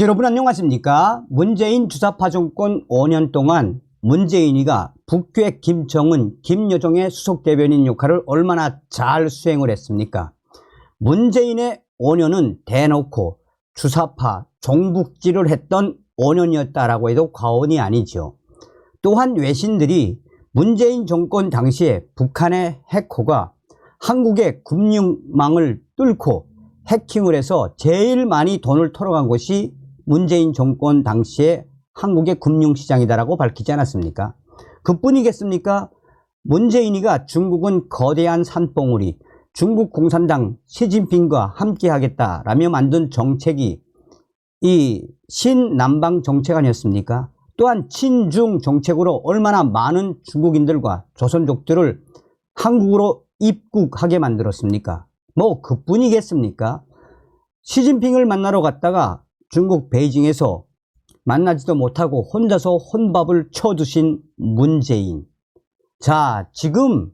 여러분 안녕하십니까? 문재인 주사파 정권 5년 동안 문재인이가 북괴 김정은, 김여정의 수석대변인 역할을 얼마나 잘 수행을 했습니까? 문재인의 5년은 대놓고 주사파, 종북질을 했던 5년이었다라고 해도 과언이 아니죠. 또한 외신들이 문재인 정권 당시에 북한의 해커가 한국의 금융망을 뚫고 해킹을 해서 제일 많이 돈을 털어간 것이 문재인 정권 당시에 한국의 금융시장이다라고 밝히지 않았습니까? 그뿐이겠습니까? 문재인이가 중국은 거대한 산봉우리, 중국 공산당 시진핑과 함께 하겠다라며 만든 정책이 이 신남방 정책 아니었습니까? 또한 친중 정책으로 얼마나 많은 중국인들과 조선족들을 한국으로 입국하게 만들었습니까? 뭐 그뿐이겠습니까? 시진핑을 만나러 갔다가 중국 베이징에서 만나지도 못하고 혼자서 혼밥을 쳐드신 문재인. 자, 지금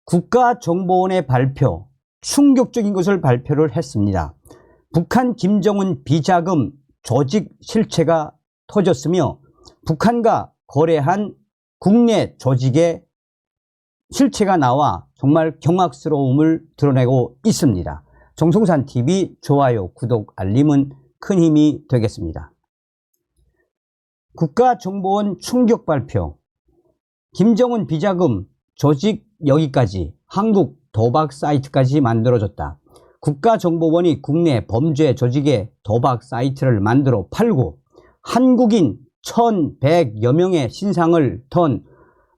국가정보원의 발표, 충격적인 것을 발표를 했습니다. 북한 김정은 비자금 조직 실체가 터졌으며 북한과 거래한 국내 조직의 실체가 나와 정말 경악스러움을 드러내고 있습니다. 정성산TV 좋아요, 구독, 알림은 큰 힘이 되겠습니다. 국가정보원 충격 발표. 김정은 비자금 조직 여기까지 한국 도박 사이트까지 만들어졌다. 국가정보원이 국내 범죄 조직의 도박 사이트를 만들어 팔고 한국인 1100여 명의 신상을 턴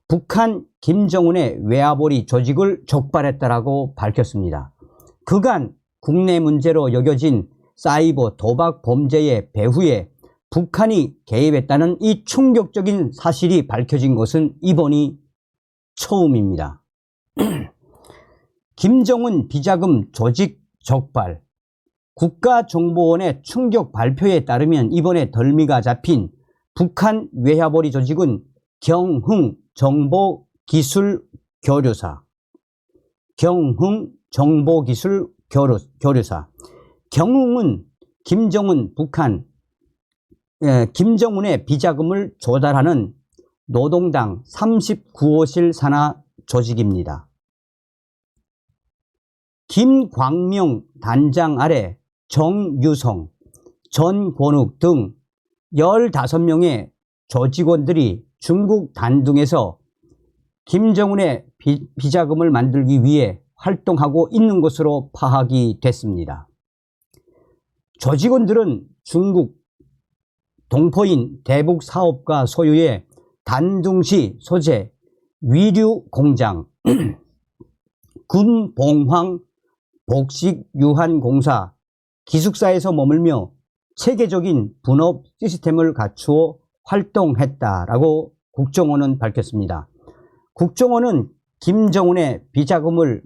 북한 김정은의 외화벌이 조직을 적발했다라고 밝혔습니다. 그간 국내 문제로 여겨진 사이버 도박 범죄의 배후에 북한이 개입했다는 이 충격적인 사실이 밝혀진 것은 이번이 처음입니다. 김정은 비자금 조직 적발. 국가정보원의 충격 발표에 따르면 이번에 덜미가 잡힌 북한 외화벌이 조직은 경흥정보기술교류사, 경흥은 김정은 김정은의 비자금을 조달하는 노동당 39호실 산하 조직입니다. 김광명 단장 아래 정유성, 전권욱 등 15명의 조직원들이 중국 단둥에서 김정은의 비자금을 만들기 위해 활동하고 있는 것으로 파악이 됐습니다. 조직원들은 중국 동포인 대북사업가 소유의 단둥시 소재 위류공장, 금봉황 복식유한공사 기숙사에서 머물며 체계적인 분업 시스템을 갖추어 활동했다라고 국정원은 밝혔습니다. 국정원은 김정은의 비자금을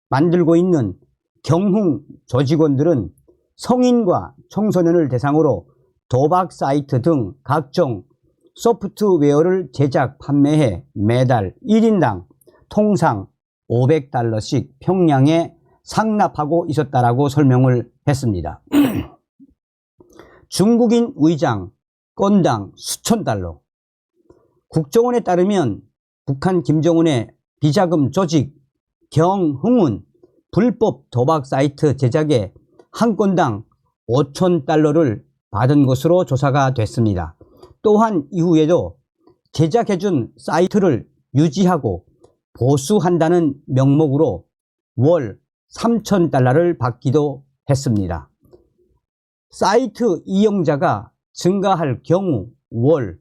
만들고 있는 경흥 조직원들은 성인과 청소년을 대상으로 도박 사이트 등 각종 소프트웨어를 제작, 판매해 매달 1인당 통상 $500씩 평양에 상납하고 있었다라고 설명을 했습니다. 중국인 위장 건당 수천 달러. 국정원에 따르면 북한 김정은의 비자금 조직 경흥은 불법 도박 사이트 제작에 한 건당 $5,000를 받은 것으로 조사가 됐습니다. 또한 이후에도 제작해준 사이트를 유지하고 보수한다는 명목으로 월 $3,000를 받기도 했습니다. 사이트 이용자가 증가할 경우 월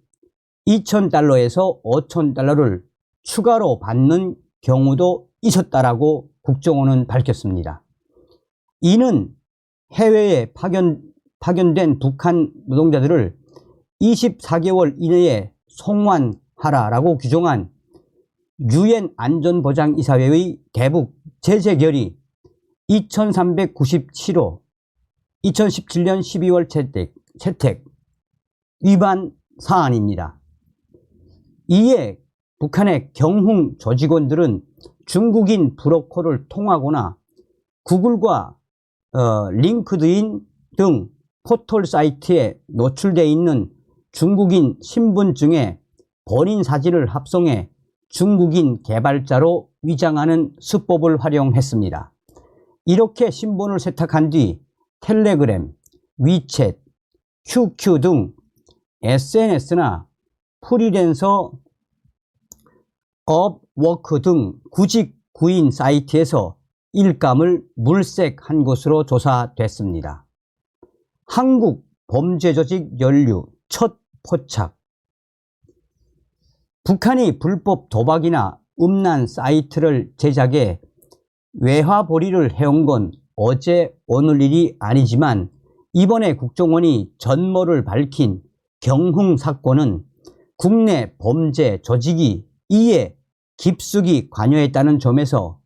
$2,000에서 $5,000를 추가로 받는 경우도 있었다라고 국정원은 밝혔습니다. 이는 해외에 파견된 북한 노동자들을 24개월 이내에 송환하라라고 규정한 유엔 안전보장이사회의 대북 제재결의 2397호 2017년 12월 채택 위반 사안입니다. 이에 북한의 경흥 조직원들은 중국인 브로커를 통하거나 구글과 링크드인 등 포털 사이트에 노출되어 있는 중국인 신분증에 본인 사진을 합성해 중국인 개발자로 위장하는 수법을 활용했습니다. 이렇게 신분을 세탁한 뒤 텔레그램, 위챗, QQ 등 SNS나 프리랜서, 업워크 등 구직 구인 사이트에서 일감을 물색한 것으로 조사됐습니다. 한국 범죄조직 연루 첫 포착. 북한이 불법 도박이나 음란 사이트를 제작해 외화벌이를 해온 건 어제 오늘 일이 아니지만 이번에 국정원이 전모를 밝힌 경흥 사건은 국내 범죄 조직이 이에 깊숙이 관여했다는 점에서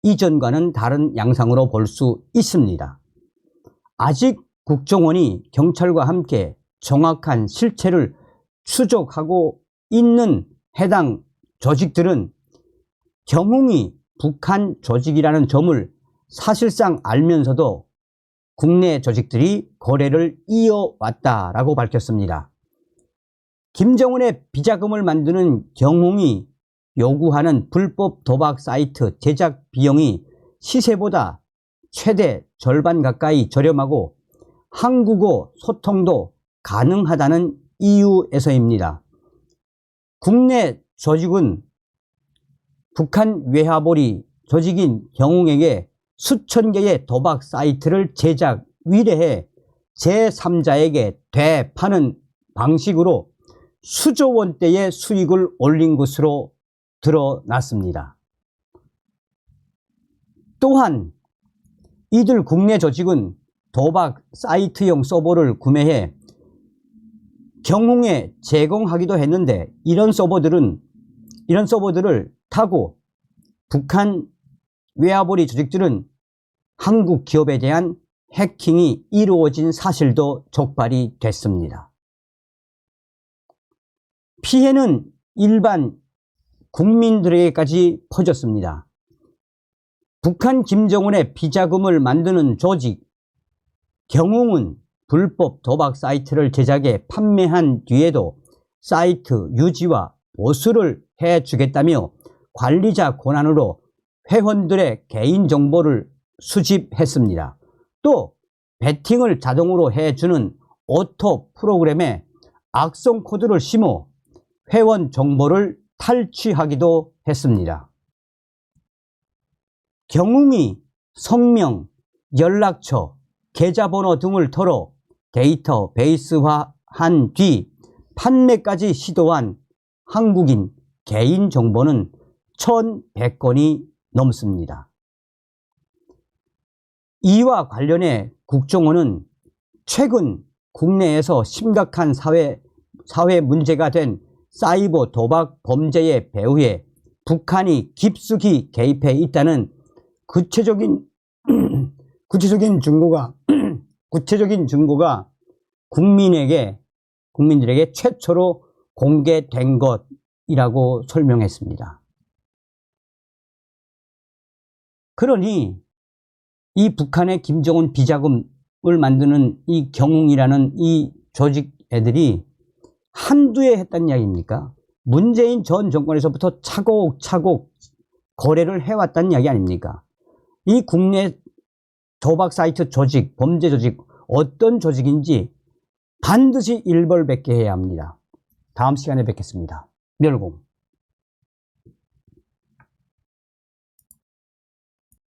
이전과는 다른 양상으로 볼 수 있습니다. 아직 국정원이 경찰과 함께 정확한 실체를 추적하고 있는 해당 조직들은 경흥이 북한 조직이라는 점을 사실상 알면서도 국내 조직들이 거래를 이어왔다라고 밝혔습니다. 김정은의 비자금을 만드는 경흥이 요구하는 불법 도박 사이트 제작 비용이 시세보다 최대 절반 가까이 저렴하고 한국어 소통도 가능하다는 이유에서입니다. 국내 조직은 북한 외화벌이 조직인 경흥에게 수천 개의 도박 사이트를 제작, 위례해 제3자에게 되파는 방식으로 수조 원대의 수익을 올린 것으로 드러났습니다. 또한 이들 국내 조직은 도박 사이트용 서버를 구매해 경흥에 제공하기도 했는데 이런 서버들을 타고 북한 외화벌이 조직들은 한국 기업에 대한 해킹이 이루어진 사실도 적발이 됐습니다. 피해는 일반 국민들에게까지 퍼졌습니다. 북한 김정은의 비자금을 만드는 조직 경흥은 불법 도박 사이트를 제작해 판매한 뒤에도 사이트 유지와 보수를 해주겠다며 관리자 권한으로 회원들의 개인정보를 수집했습니다. 또 베팅을 자동으로 해주는 오토 프로그램에 악성 코드를 심어 회원 정보를 탈취하기도 했습니다. 경흥이 성명, 연락처, 계좌번호 등을 털어 데이터베이스화한 뒤 판매까지 시도한 한국인 개인정보는 1,100건이 넘습니다. 이와 관련해 국정원은 최근 국내에서 심각한 사회 문제가 된 사이버 도박 범죄의 배후에 북한이 깊숙이 개입해 있다는 구체적인 증거가 국민들에게 최초로 공개된 것이라고 설명했습니다. 그러니 이 북한의 김정은 비자금을 만드는 이 경흥이라는 이 조직 애들이 한두에 했단 이야기입니까? 문재인 전 정권에서부터 차곡차곡 거래를 해왔다는 이야기 아닙니까? 이 국내 도박 사이트 조직, 범죄 조직 어떤 조직인지 반드시 일벌백계해야 합니다. 다음 시간에 뵙겠습니다. 멸공.